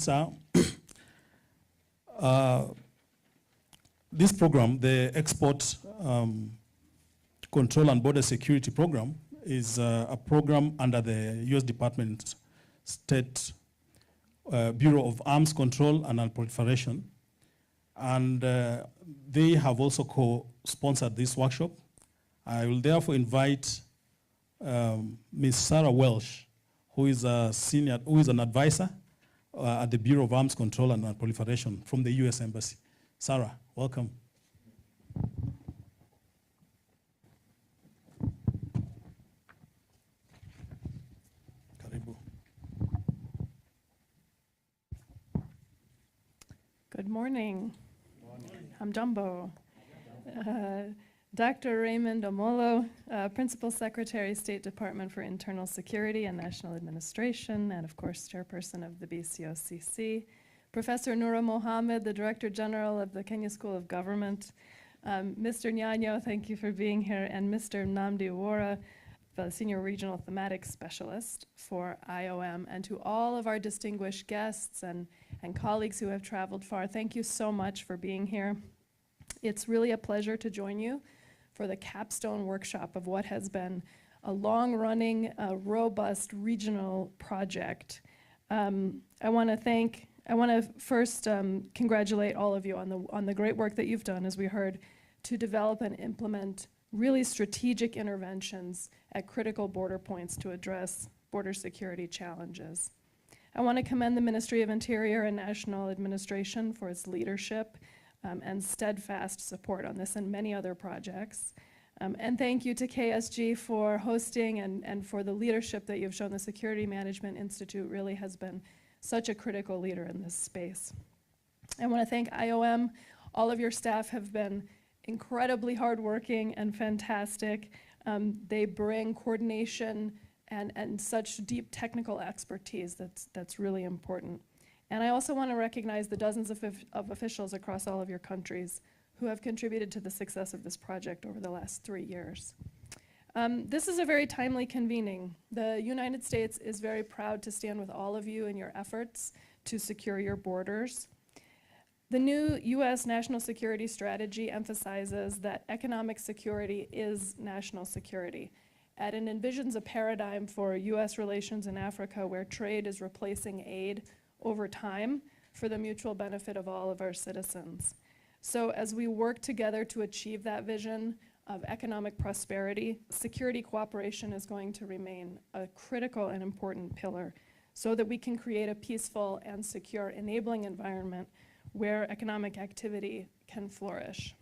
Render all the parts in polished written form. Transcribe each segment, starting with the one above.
So, this program, the Export Control and Border Security Program, is a program under the U.S. Department State Bureau of Arms Control and Non-Proliferation. And they have also co-sponsored this workshop. I will therefore invite Ms. Sarah Welsh, who is an advisor at the Bureau of Arms Control and Non-Proliferation from the U.S. Embassy. Sarah, welcome. Karibu. Good morning. I'm Jumbo. Dr. Raymond Omolo, Principal Secretary, State Department for Internal Security and National Administration, and of course, Chairperson of the BCOCC. Professor Noura Mohammed, the Director General of the Kenya School of Government. Mr. Nyanyo, thank you for being here, and Mr. Namdi Wara, the Senior Regional Thematic Specialist for IOM, and to all of our distinguished guests and colleagues who have traveled far, thank you so much for being here. It's really a pleasure to join you for the capstone workshop of what has been a long-running, robust regional project. I want to first congratulate all of you on the great work that you've done, as we heard, to develop and implement really strategic interventions at critical border points to address border security challenges. I want to commend the Ministry of Interior and National Administration for its leadership and steadfast support on this and many other projects. And thank you to KSG for hosting and for the leadership that you've shown. The Security Management Institute really has been such a critical leader in this space. I want to thank IOM. All of your staff have been incredibly hardworking and fantastic. They bring coordination and such deep technical expertise that's really important. And I also want to recognize the dozens of officials across all of your countries who have contributed to the success of this project over the last 3 years. This is a very timely convening. The United States is very proud to stand with all of you in your efforts to secure your borders. The new U.S. national security strategy emphasizes that economic security is national security, and it envisions a paradigm for U.S. relations in Africa where trade is replacing aid over time for the mutual benefit of all of our citizens. So as we work together to achieve that vision of economic prosperity, security cooperation is going to remain a critical and important pillar so that we can create a peaceful and secure enabling environment where economic activity can flourish.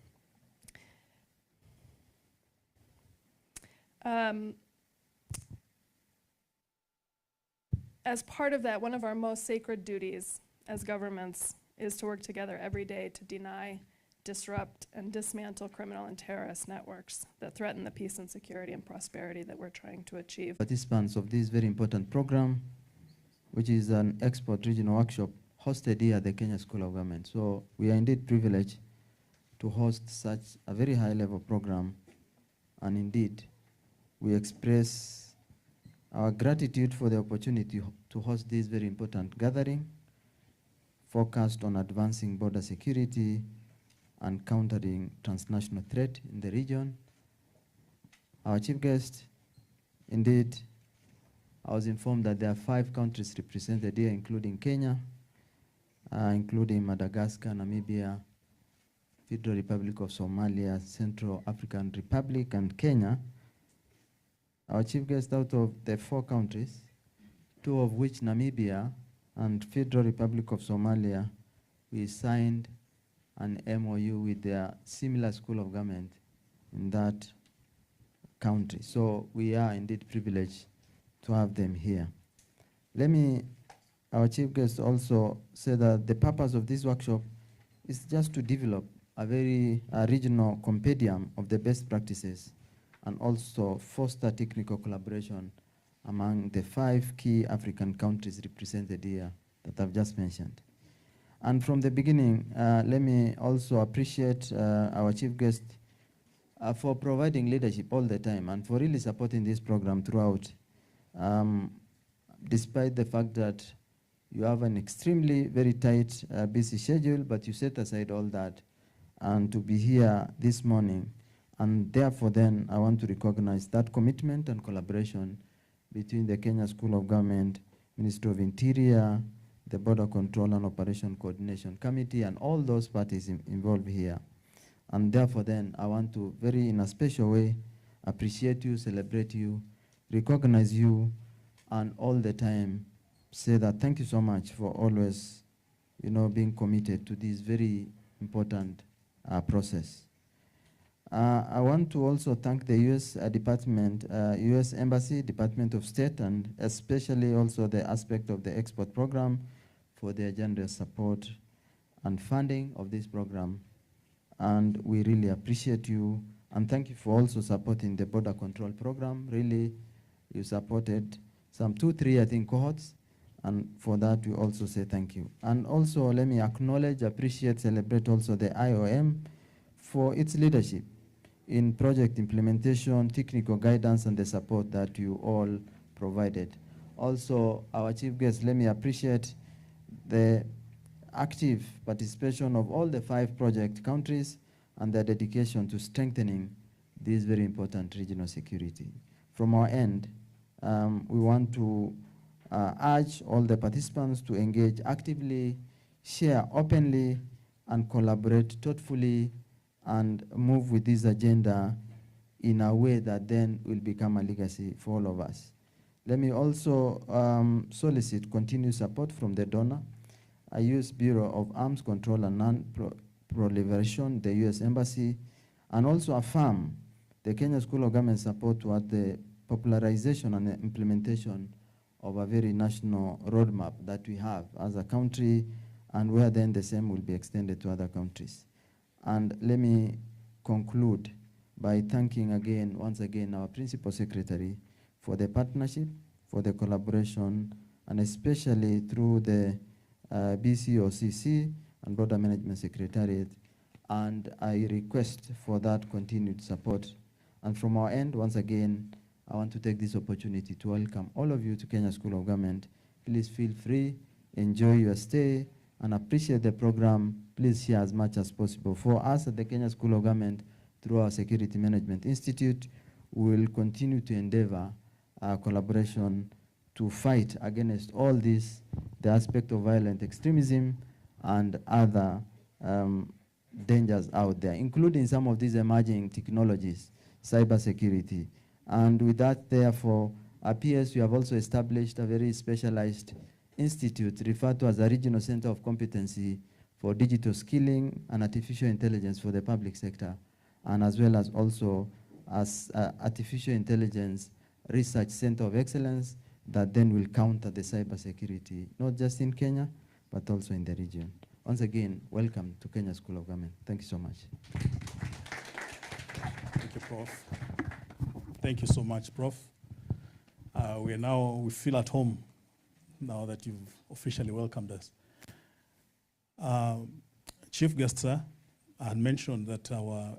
As part of that, one of our most sacred duties as governments is to work together every day to deny, disrupt, and dismantle criminal and terrorist networks that threaten the peace and security and prosperity that we're trying to achieve. Participants of this very important program, which is an export regional workshop hosted here at the Kenya School of Government. So we are indeed privileged to host such a very high-level program, and indeed we express our gratitude for the opportunity to host this very important gathering focused on advancing border security and countering transnational threat in the region. Our chief guest, indeed, I was informed that there are 5 countries represented here, including Kenya, including Madagascar, Namibia, Federal Republic of Somalia, Central African Republic, and Kenya. Our chief guest, out of the 4 countries, 2 of which, Namibia and Federal Republic of Somalia, we signed an MOU with their similar school of government in that country. So we are indeed privileged to have them here. Our chief guest also said that the purpose of this workshop is just to develop a very regional compendium of the best practices and also foster technical collaboration among the 5 key African countries represented here that I've just mentioned. And from the beginning, let me also appreciate our chief guest for providing leadership all the time and for really supporting this program throughout, despite the fact that You have an extremely very tight, busy schedule, but you set aside all that and to be here this morning. And therefore then I want to recognize that commitment and collaboration between the Kenya School of Government, Ministry of Interior, the Border Control and Operation Coordination Committee, and all those parties involved here. And therefore then I want to very in a special way appreciate you, celebrate you, recognize you, and all the time say that thank you so much for always, being committed to this very important process. I want to also thank the U.S. Department, U.S. Embassy, Department of State, and especially also the aspect of the export program for their generous support and funding of this program. And we really appreciate you, and thank you for also supporting the border control program. Really, you supported some 2-3, I think, cohorts, and for that we also say thank you. And also let me acknowledge, appreciate, celebrate also the IOM for its leadership in project implementation, technical guidance, and the support that you all provided. Also, our chief guest, let me appreciate the active participation of all the 5 project countries and their dedication to strengthening this very important regional security. From our end, we want to urge all the participants to engage actively, share openly, and collaborate thoughtfully, and move with this agenda in a way that then will become a legacy for all of us. Let me also solicit continued support from the donor, a U.S. Bureau of Arms Control and Non-Proliferation, the U.S. Embassy, and also affirm the Kenya School of Government support toward the popularization and the implementation of a very national roadmap that we have as a country, and where then the same will be extended to other countries. And let me conclude by thanking again, once again, our Principal Secretary for the partnership, for the collaboration, and especially through the BCOCC and Border Management Secretariat. And I request for that continued support. And from our end, once again, I want to take this opportunity to welcome all of you to Kenya School of Government. Please feel free, enjoy your stay, and appreciate the program. Please share as much as possible. For us at the Kenya School of Government, through our Security Management Institute, we will continue to endeavor our collaboration to fight against all this, the aspect of violent extremism and other dangers out there, including some of these emerging technologies, cybersecurity. And with that, therefore, appears we have also established a very specialized institute referred to as a Regional Center of Competency for Digital Skilling and Artificial Intelligence for the public sector, and as well as also as Artificial Intelligence Research Center of Excellence that then will counter the cybersecurity, not just in Kenya, but also in the region. Once again, welcome to Kenya School of Government. Thank you so much. Thank you, Prof. Thank you so much, Prof. We feel at home now that you've officially welcomed us. Chief guest, sir, I had mentioned that our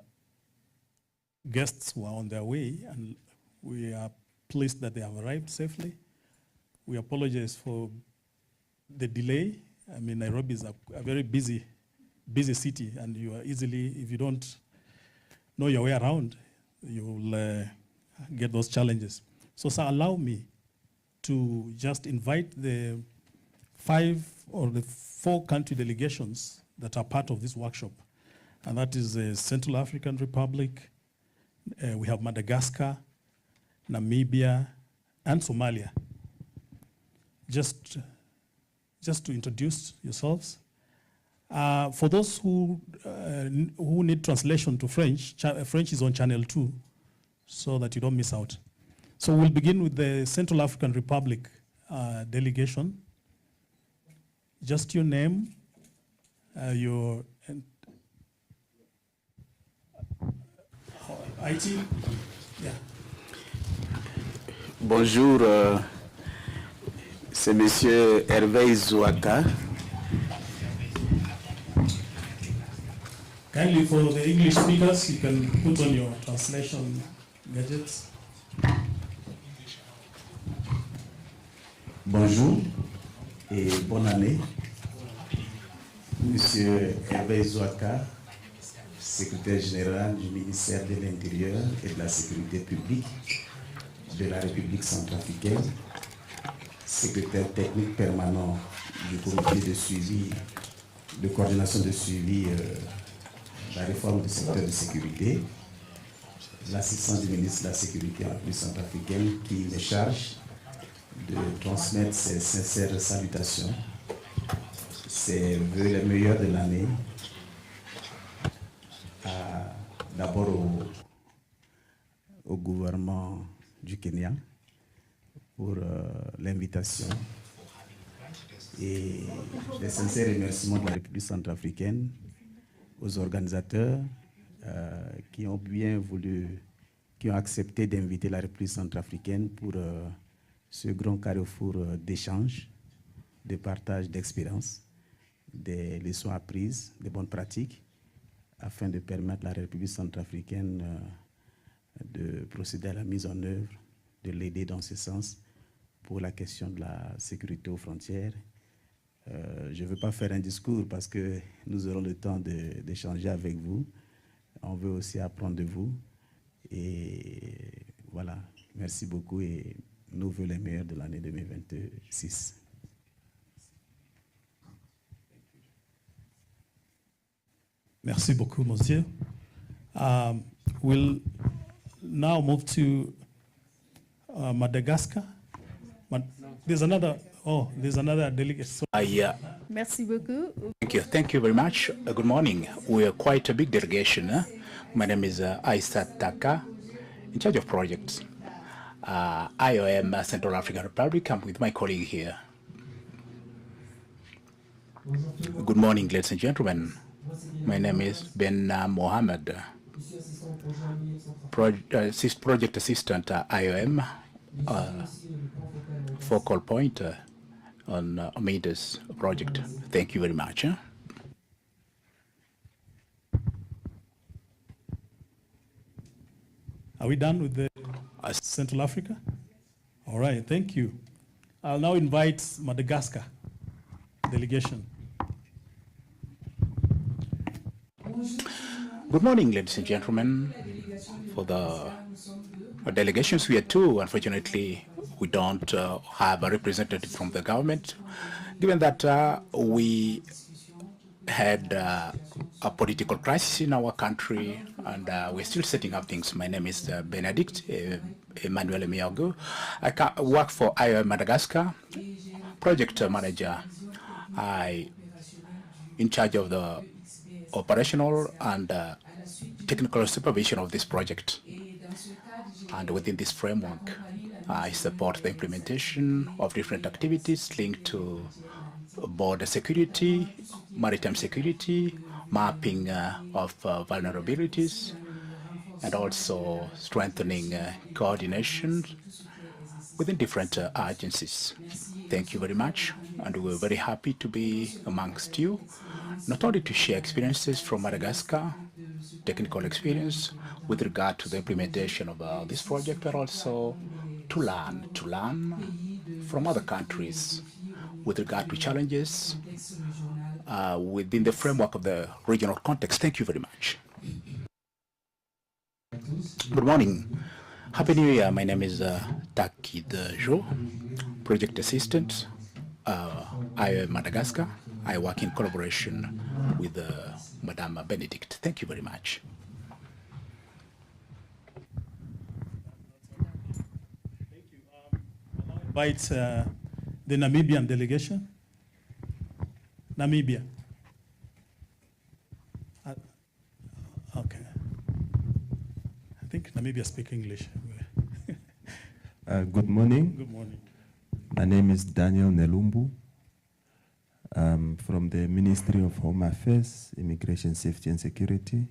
guests were on their way, and we are pleased that they have arrived safely. We apologize for the delay. I mean, Nairobi is a very busy city, and you are easily, if you don't know your way around, you will get those challenges. So, sir, allow me to just invite the 5 or the 4 country delegations that are part of this workshop. And that is the Central African Republic, we have Madagascar, Namibia, and Somalia. Just to introduce yourselves. For those who need translation to French, French is on channel 2, so that you don't miss out. So we'll begin with the Central African Republic delegation. Just your name, your IT. Yeah. Bonjour, c'est Monsieur Hervé Zouaka. Kindly, for the English speakers, you can put on your translation gadgets. Bonjour, et bonne année. Monsieur Hervé Zouaka, secrétaire général du ministère de l'Intérieur et de la Sécurité publique de la République centrafricaine, secrétaire technique permanent du comité de suivi, de coordination de suivi de la réforme du secteur de sécurité, l'assistant du ministre de la Sécurité en République centrafricaine qui me charge de transmettre ses sincères salutations, ses vœux les meilleurs de l'année, d'abord au gouvernement du Kenya pour l'invitation et les sincères remerciements de la République centrafricaine aux organisateurs qui ont bien voulu, qui ont accepté d'inviter la République centrafricaine pour ce grand carrefour d'échange, de partage d'expériences, des leçons apprises, des bonnes pratiques, afin de permettre à la République centrafricaine de procéder à la mise en œuvre, de l'aider dans ce sens pour la question de la sécurité aux frontières. Je ne veux pas faire un discours parce que nous aurons le temps d'échanger avec vous. On veut aussi apprendre de vous. Et voilà, merci beaucoup et nous voulons les meilleurs de l'année 2026. Merci beaucoup, monsieur. We'll now move to Madagascar. There's another delegate. So Yeah. Merci beaucoup. Thank you very much. Good morning. We are quite a big delegation. My name is Aisa Taka, in charge of projects. IOM Central African Republic. I'm with my colleague here. Good morning, ladies and gentlemen. My name is Ben Mohammed, project assistant IOM, focal point on Omida's project. Thank you very much. are we done with the Central Africa? All right, thank you. I'll now invite Madagascar delegation. Good morning, ladies and gentlemen. For the delegations, we are two. Unfortunately, we don't have a representative from the government, given that we had a political crisis in our country, and we're still setting up things. My name is Benedict Emmanuel Miago. I work for IOM Madagascar, project manager. In charge of the operational and technical supervision of this project. And within this framework, I support the implementation of different activities linked to border security, maritime security, mapping of vulnerabilities, and also strengthening coordination within different agencies. Thank you very much, and we're very happy to be amongst you, not only to share experiences from Madagascar, technical experience with regard to the implementation of this project, but also to learn from other countries with regard to challenges within the framework of the regional context. Thank you very much. Good morning. Happy New Year. My name is Takid Jo, project assistant, IOM Madagascar. I work in collaboration with Madame Benedict. Thank you very much. Thank you. I'll invite the Namibian delegation. Namibia. Okay. I think Namibia speaks English. Good morning. Good morning. My name is Daniel Nelumbu. I'm from the Ministry of Home Affairs, Immigration, Safety and Security.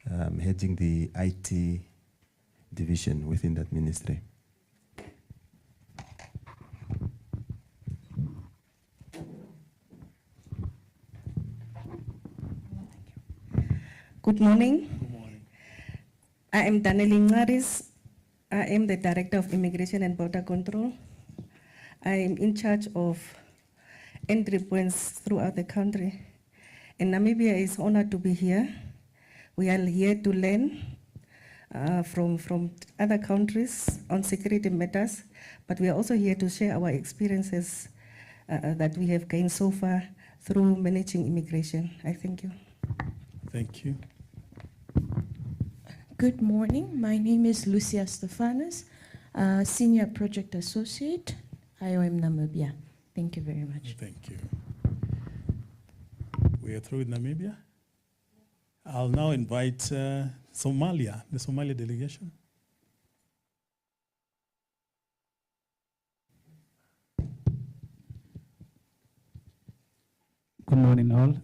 I'm heading the IT division within that ministry. Good morning. Good morning. I am Daneli Ngaris. I am the Director of Immigration and Border Control. I am in charge of entry points throughout the country. And Namibia is honored to be here. We are here to learn from other countries on security matters, but we are also here to share our experiences that we have gained so far through managing immigration. I thank you. Thank you. Good morning. My name is Lucia Stefanos, Senior Project Associate, IOM Namibia. Thank you very much. Thank you. We are through with Namibia. I'll now invite Somalia, the Somalia delegation. Good morning, all.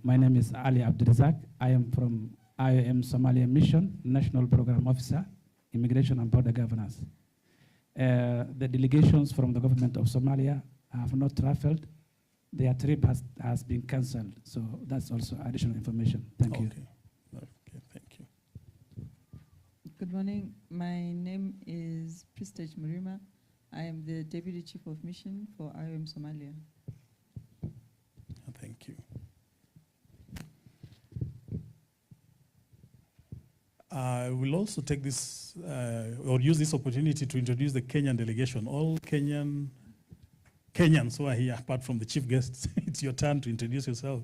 My name is Ali Abdurazak. I am from IOM Somalia Mission, National Program Officer, Immigration and Border Governance. The delegations from the government of Somalia have not traveled. Their trip has been cancelled, so that's also additional information. Thank you. Okay, thank you. Good morning. My name is Prestige Murima. I am the Deputy Chief of Mission for IOM Somalia. Thank you. I will also take this or use this opportunity to introduce the Kenyan delegation. All Kenyans who are here, apart from the chief guests, it's your turn to introduce yourself.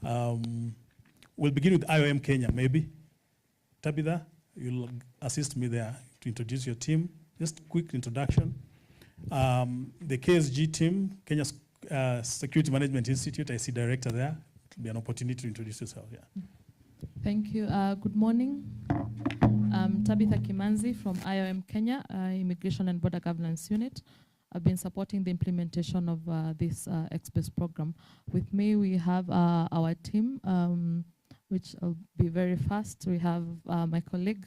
We'll begin with IOM Kenya, maybe. Tabitha, you'll assist me there to introduce your team. Just a quick introduction. The KSG team, Kenya Security Management Institute, I see director there. It'll be an opportunity to introduce yourself. Yeah. Thank you. Good morning. I'm Tabitha Kimanzi from IOM Kenya, Immigration and Border Governance Unit. I've been supporting the implementation of this Express program. With me, we have our team, which will be very fast. We have my colleague.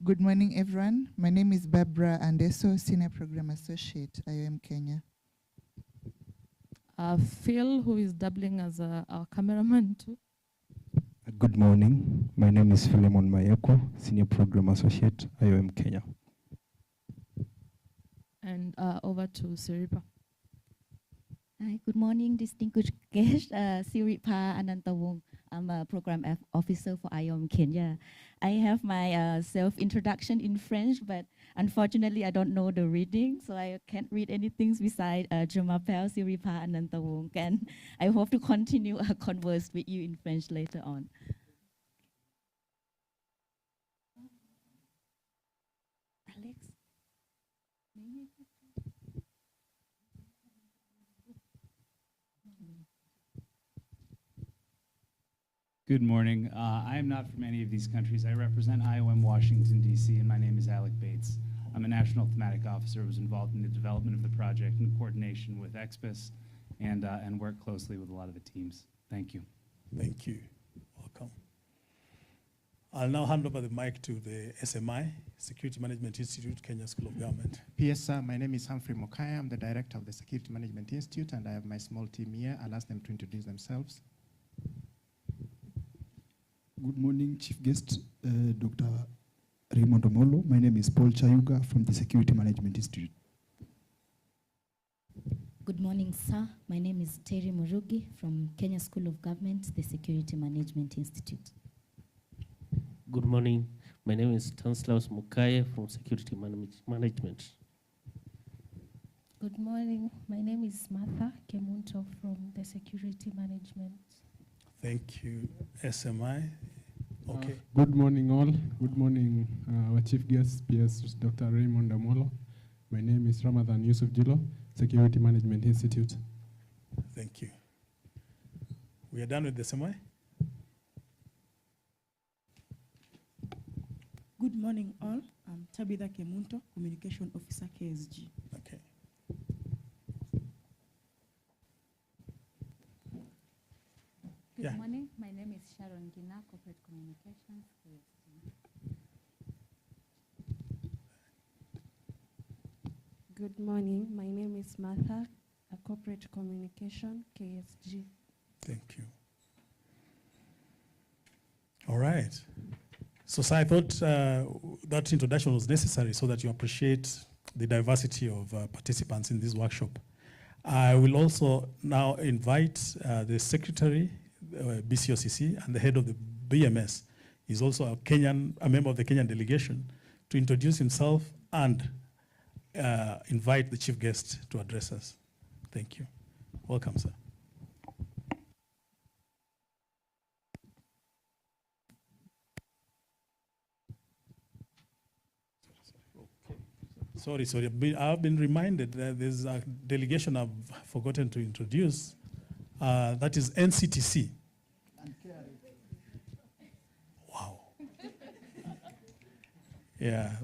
Good morning, everyone. My name is Barbara Andeso, Senior Program Associate, IOM Kenya. Phil, who is doubling as our cameraman too. Good morning. My name is Philemon Mayeko, Senior Program Associate, IOM Kenya. And over to Siripa. Hi, good morning, distinguished guest, Siripa Anantawong. I'm a Program Officer for IOM Kenya. I have my self-introduction in French, but unfortunately I don't know the reading, so I can't read anything besides Je m'appelle Siripa Anantawong, and I hope to continue converse with you in French later on. Alex? Good morning. I am not from any of these countries. I represent IOM Washington, D.C., and my name is Alec Bates. I'm a National Thematic Officer who was involved in the development of the project in coordination with EXPIS and work closely with a lot of the teams. Thank you. Thank you. Welcome. I'll now hand over the mic to the SMI, Security Management Institute, Kenya School of Government. Yes, sir. My name is Humphrey Mokaya. I'm the director of the Security Management Institute, and I have my small team here. I'll ask them to introduce themselves. Good morning, Chief Guest, Dr. Raymond Omolo. My name is Paul Chayuga from the Security Management Institute. Good morning, sir. My name is Terry Murugi from Kenya School of Government, the Security Management Institute. Good morning. My name is Stanislaus Mukaya from Security Management. Good morning. My name is Martha Kemunto from the Security Management. Thank you, SMI. Okay. Good morning, all. Good morning, our chief guest, PS Dr. Raymond Amolo. My name is Ramadan Yusuf Jilo, Security Management Institute. Thank you. We are done with the SMI? Good morning, all. I'm Tabitha Kemunto, Communication Officer, KSG. Okay. Good morning. My name is Sharon Gina, Corporate Communications, KSG. Good morning. My name is Martha, a Corporate Communication, KSG. Thank you. All right. So I thought that introduction was necessary so that you appreciate the diversity of participants in this workshop. I will also now invite the secretary, BCOCC, and the head of the BMS is also a member of the Kenyan delegation, to introduce himself and invite the chief guest to address us. Thank you. Welcome, sir. Sorry, I've been reminded that there's a delegation I've forgotten to introduce. That is NCTC. Wow. Yeah.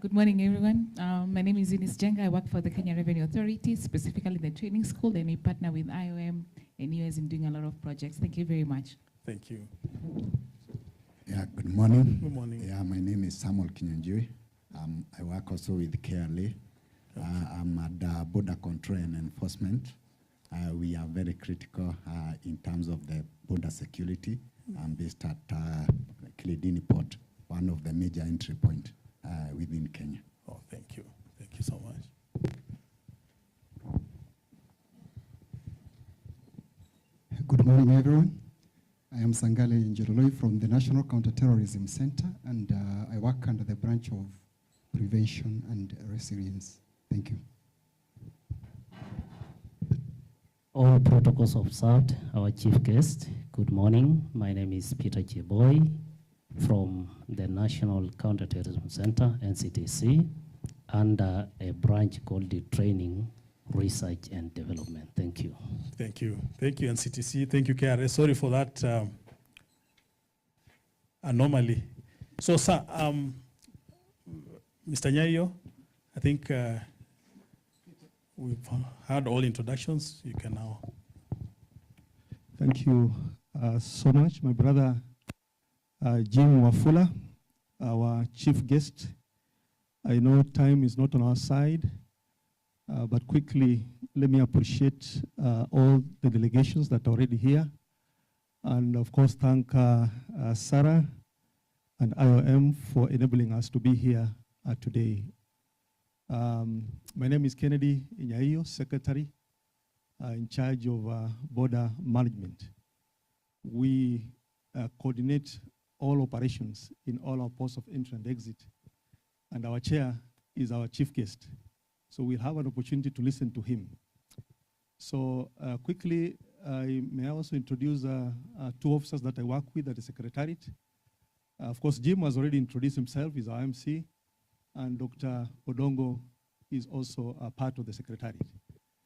Good morning, everyone. My name is Eunice Jenga. I work for the Kenya Revenue Authority, specifically the training school, and we partner with IOM and US in doing a lot of projects. Thank you very much. Thank you. Yeah, good morning. Good morning. Yeah, my name is Samuel Kinyanjui. I work also with KRA. I'm at border control and enforcement. We are very critical in terms of the border security. I'm based at Kiledini Port, one of the major entry points within Kenya. Oh, thank you. Thank you so much. Good morning, everyone. I am Sangale Njiroloi from the National Counterterrorism Center, and I work under the branch of prevention and resilience. Thank you. All protocols observed. Our chief guest, good morning. My name is Peter Cheboy from the National Counterterrorism Center, NCTC, under a branch called the Training, Research and Development. Thank you. Thank you. Thank you, NCTC. Thank you, KRA. Sorry for that anomaly. So, sir, Mr. Nyayo, I think we've had all introductions. You can now. Thank you so much, my brother Jim Wafula, our chief guest. I know time is not on our side, but quickly let me appreciate all the delegations that are already here, and of course thank Sarah and IOM for enabling us to be here today. My name is Kennedy Inyaio, Secretary in charge of border management. We coordinate all operations in all our ports of entry and exit, and our chair is our chief guest. So we'll have an opportunity to listen to him. So quickly, may I also introduce two officers that I work with at the Secretariat. Of course, Jim has already introduced himself, he's our MC, and Dr. Odongo is also a part of the Secretariat.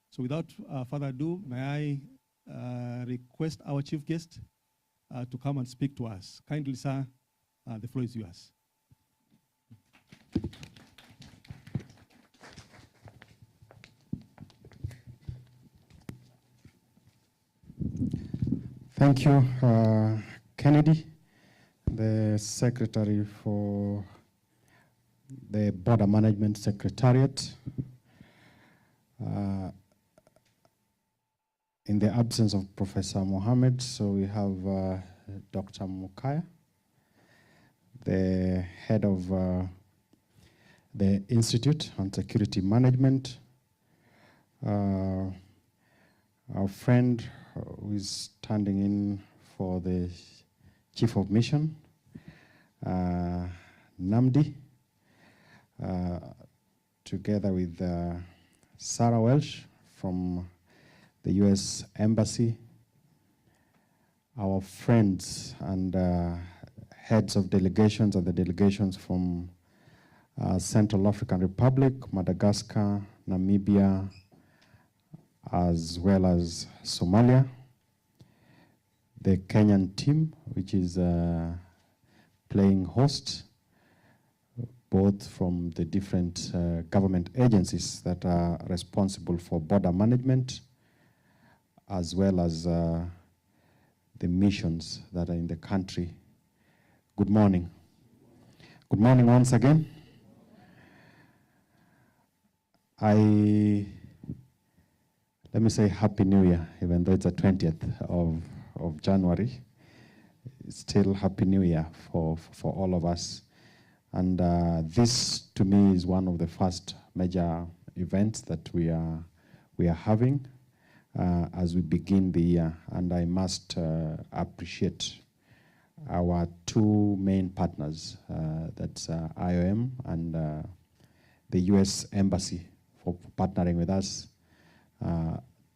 So without further ado, may I request our chief guest to come and speak to us. Kindly, sir, the floor is yours. Thank you, Kennedy, the Secretary for the Border Management Secretariat. In the absence of Professor Mohammed, so we have Dr. Mukaya, the head of the Institute on Security Management. Our friend who is standing in for the Chief of Mission, Namdi, together with Sarah Welsh from the US Embassy, our friends and heads of delegations and the delegations from Central African Republic, Madagascar, Namibia, as well as Somalia, the Kenyan team, which is playing host, both from the different government agencies that are responsible for border management, as well as the missions that are in the country. Good morning. Good morning once again. Let me say Happy New Year, even though it's the 20th of January. It's still Happy New Year for all of us. And this, to me, is one of the first major events that we we are having as we begin the year. And I must appreciate our two main partners, that's IOM and the US Embassy, for partnering with us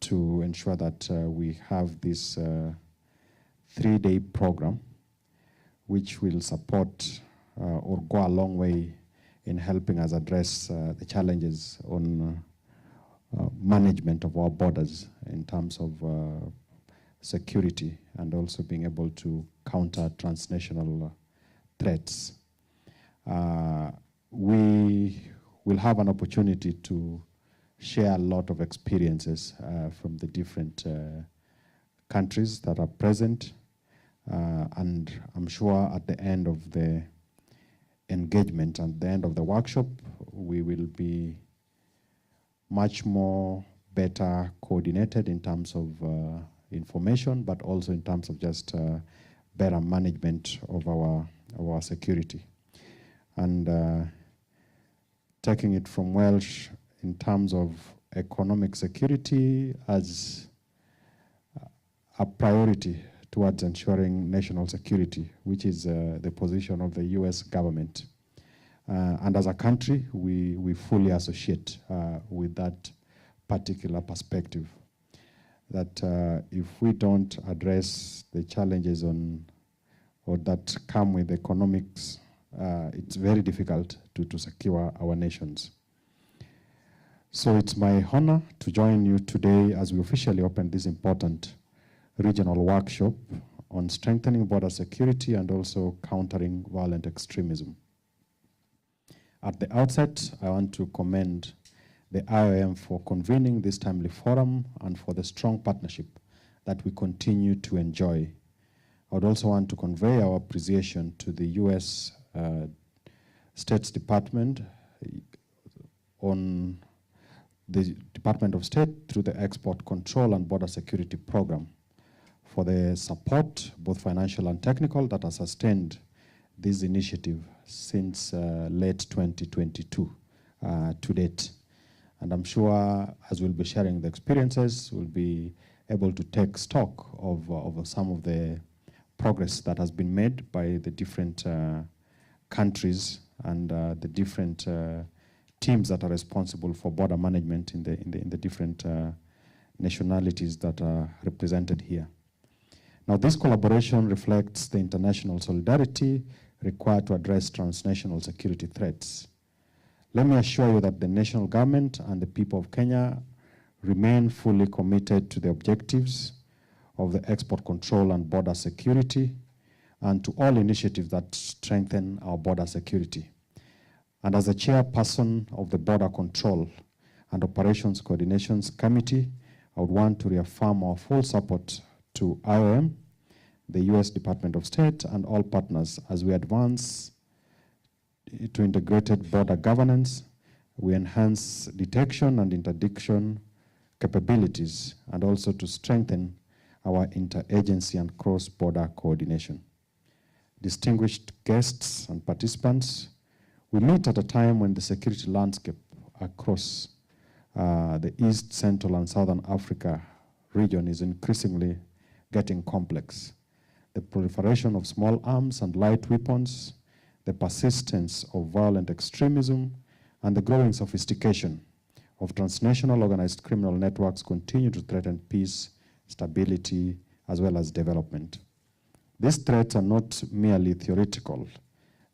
to ensure that we have this 3-day program which will support or go a long way in helping us address the challenges on management of our borders in terms of security and also being able to counter transnational threats. We will have an opportunity to share a lot of experiences from the different countries that are present, and I'm sure at the end of the engagement and the end of the workshop, we will be much more better coordinated in terms of information, but also in terms of just better management of our security. And taking it from Welsh in terms of economic security as a priority towards ensuring national security, which is the position of the US government. And as a country, we fully associate with that particular perspective. That if we don't address the challenges or that come with economics, it's very difficult to secure our nations. So it's my honor to join you today as we officially open this important regional workshop on strengthening border security and also countering violent extremism. At the outset, I want to commend the IOM for convening this timely forum and for the strong partnership that we continue to enjoy. I would also want to convey our appreciation to the US State's Department on the Department of State through the Export Control and Border Security Program for the support, both financial and technical, that has sustained this initiative since late 2022 to date. And I'm sure as we'll be sharing the experiences, we'll be able to take stock of some of the progress that has been made by the different countries and the different teams that are responsible for border management in the different nationalities that are represented here. Now, this collaboration reflects the international solidarity required to address transnational security threats. Let me assure you that the national government and the people of Kenya remain fully committed to the objectives of the export control and border security and to all initiatives that strengthen our border security. And as the chairperson of the Border Control and Operations Coordinations Committee, I would want to reaffirm our full support to IOM, the US Department of State, and all partners as we advance to integrated border governance. We enhance detection and interdiction capabilities, and also to strengthen our interagency and cross-border coordination. Distinguished guests and participants, we meet at a time when the security landscape across the East, Central, and Southern Africa region is increasingly getting complex. The proliferation of small arms and light weapons, the persistence of violent extremism, and the growing sophistication of transnational organized criminal networks continue to threaten peace, stability, as well as development. These threats are not merely theoretical.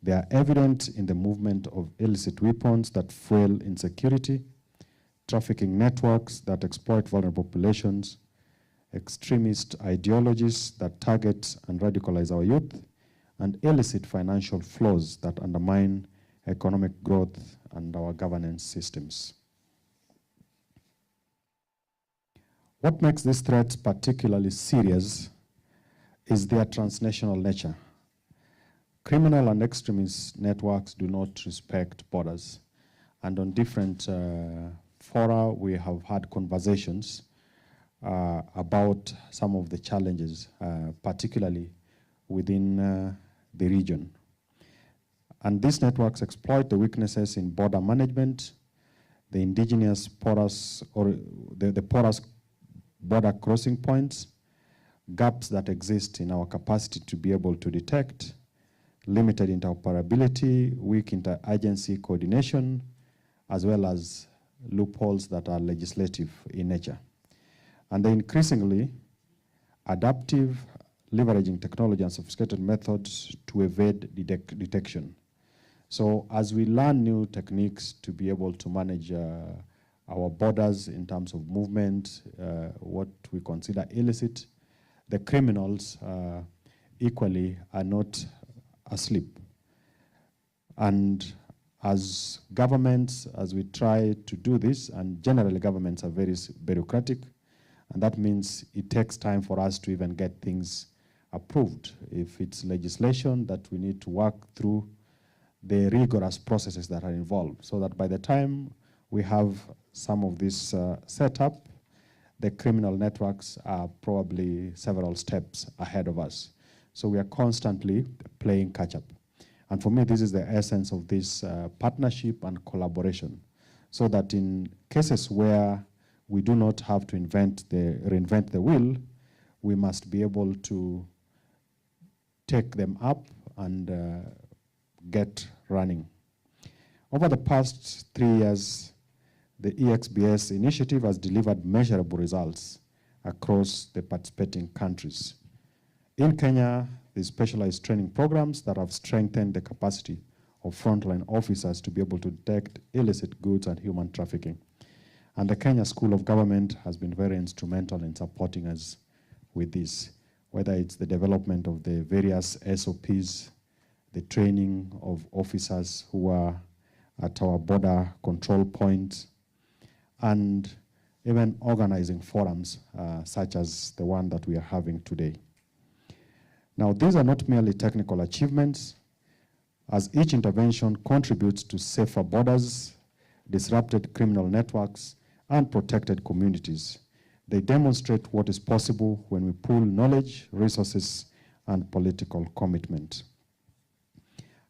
They are evident in the movement of illicit weapons that fuel insecurity, trafficking networks that exploit vulnerable populations, extremist ideologies that target and radicalize our youth, and illicit financial flows that undermine economic growth and our governance systems. What makes these threats particularly serious is their transnational nature. Criminal and extremist networks do not respect borders, and on different fora we have had conversations about some of the challenges, particularly within the region. And these networks exploit the weaknesses in border management, the indigenous porous or the porous border crossing points, gaps that exist in our capacity to be able to detect, limited interoperability, weak interagency coordination, as well as loopholes that are legislative in nature. And then increasingly, adaptive, leveraging technology and sophisticated methods to evade detection. So as we learn new techniques to be able to manage our borders in terms of movement, what we consider illicit, the criminals equally are not asleep. And as governments, as we try to do this, and generally governments are very bureaucratic, and that means it takes time for us to even get things approved. If it's legislation that we need to work through the rigorous processes that are involved, so that by the time we have some of this set up, the criminal networks are probably several steps ahead of us. So we are constantly playing catch up. And for me, this is the essence of this partnership and collaboration, so that in cases where we do not have to reinvent the wheel, we must be able to take them up and get running. Over the past 3 years, the EXBS initiative has delivered measurable results across the participating countries. In Kenya, the specialized training programs that have strengthened the capacity of frontline officers to be able to detect illicit goods and human trafficking. And the Kenya School of Government has been very instrumental in supporting us with this, whether it's the development of the various SOPs, the training of officers who are at our border control points, and even organizing forums such as the one that we are having today. Now, these are not merely technical achievements, as each intervention contributes to safer borders, disrupted criminal networks, and protected communities. They demonstrate what is possible when we pool knowledge, resources, and political commitment.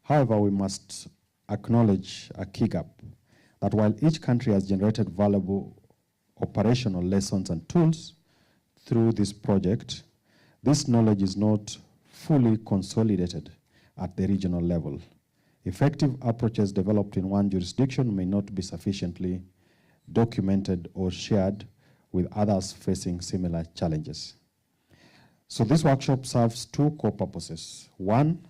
However, we must acknowledge a key gap, that while each country has generated valuable operational lessons and tools through this project, this knowledge is not fully consolidated at the regional level. Effective approaches developed in one jurisdiction may not be sufficiently documented or shared with others facing similar challenges. So this workshop serves two core purposes. One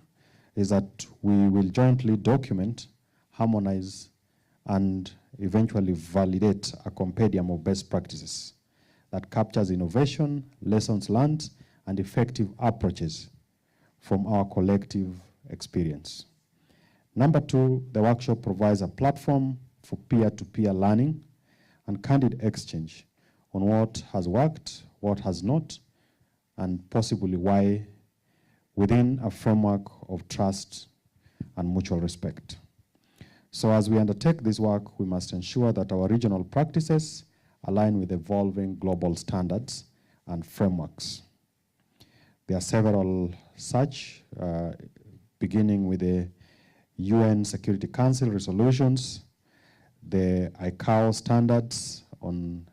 is that we will jointly document, harmonize, and eventually validate a compendium of best practices that captures innovation, lessons learned, and effective approaches from our collective experience. Number two, the workshop provides a platform for peer-to-peer learning and candid exchange on what has worked, what has not, and possibly why, within a framework of trust and mutual respect. So as we undertake this work, we must ensure that our regional practices align with evolving global standards and frameworks. There are several such, beginning with the UN Security Council resolutions, the ICAO standards on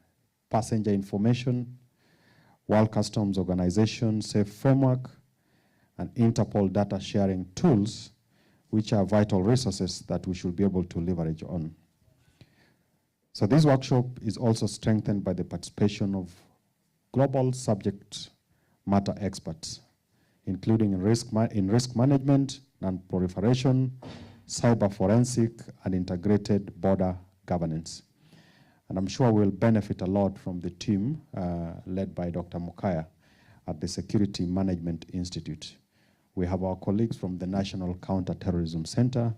passenger information, World Customs Organization Safe Framework, and Interpol data sharing tools, which are vital resources that we should be able to leverage on. So this workshop is also strengthened by the participation of global subject matter experts, including in risk management, non-proliferation, cyber forensic, and integrated border governance. And I'm sure we'll benefit a lot from the team led by Dr. Mukaya at the Security Management Institute. We have our colleagues from the National Counterterrorism Center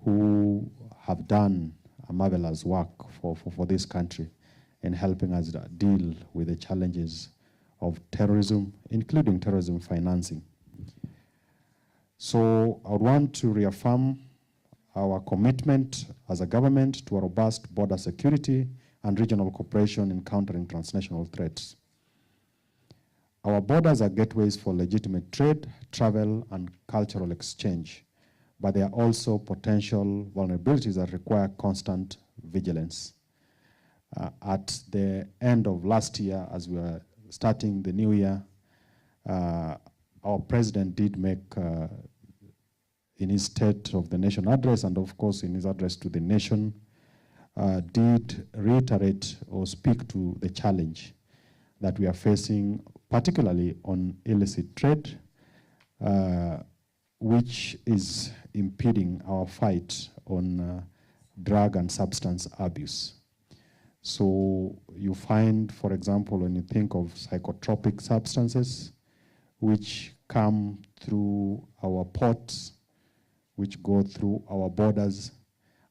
who have done a marvelous work for this country in helping us deal with the challenges of terrorism, including terrorism financing. So I would want to reaffirm our commitment as a government to a robust border security and regional cooperation in countering transnational threats. Our borders are gateways for legitimate trade, travel, and cultural exchange, but there are also potential vulnerabilities that require constant vigilance. At the end of last year, as we were starting the new year, our president did make, in his State of the Nation address, and of course in his address to the nation, did reiterate or speak to the challenge that we are facing, particularly on illicit trade, which is impeding our fight on drug and substance abuse. So you find, for example, when you think of psychotropic substances, which come through our ports, which go through our borders,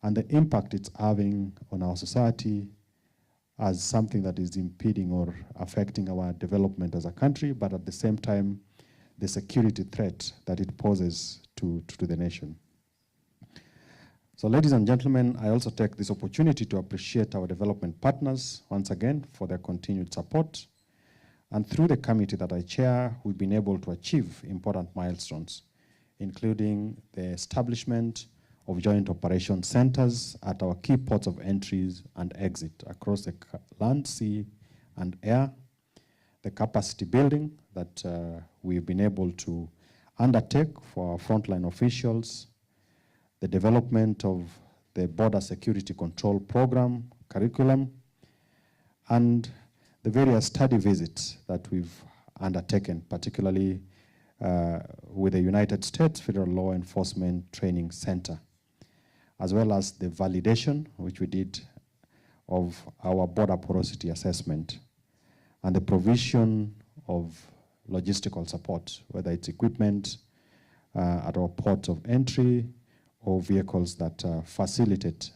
and the impact it's having on our society as something that is impeding or affecting our development as a country, but at the same time, the security threat that it poses to the nation. So ladies and gentlemen, I also take this opportunity to appreciate our development partners once again for their continued support. And through the committee that I chair, we've been able to achieve important milestones, including the establishment of joint operation centers at our key ports of entries and exit across the land, sea, and air, the capacity building that we've been able to undertake for our frontline officials, the development of the border security control program, curriculum, and the various study visits that we've undertaken, particularly with the United States Federal Law Enforcement Training Center, as well as the validation, which we did, of our border porosity assessment, and the provision of logistical support, whether it's equipment at our ports of entry or vehicles that facilitate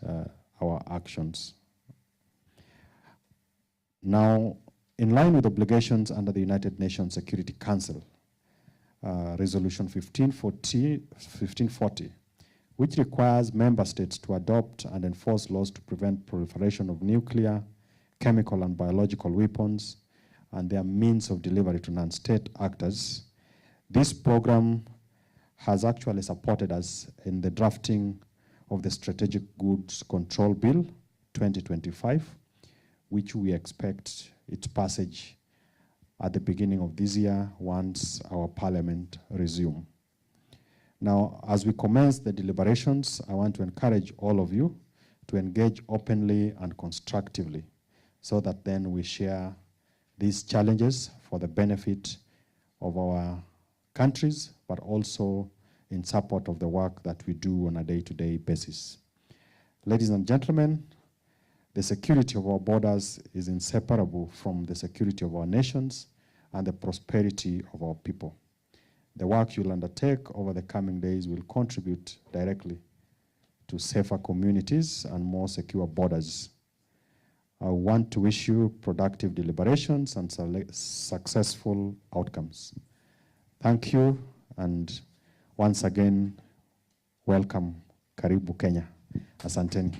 our actions. Now, in line with obligations under the United Nations Security Council, Resolution 1540, which requires member states to adopt and enforce laws to prevent proliferation of nuclear, chemical, and biological weapons and their means of delivery to non-state actors. This program has actually supported us in the drafting of the Strategic Goods Control Bill 2025, which we expect its passage at the beginning of this year once our parliament resumes. Now, as we commence the deliberations, I want to encourage all of you to engage openly and constructively so that then we share these challenges for the benefit of our countries, but also in support of the work that we do on a day-to-day basis. Ladies and gentlemen, the security of our borders is inseparable from the security of our nations and the prosperity of our people. The work you'll undertake over the coming days will contribute directly to safer communities and more secure borders. I want to wish you productive deliberations and successful outcomes. Thank you, and once again, welcome. Karibu Kenya. Asanteni.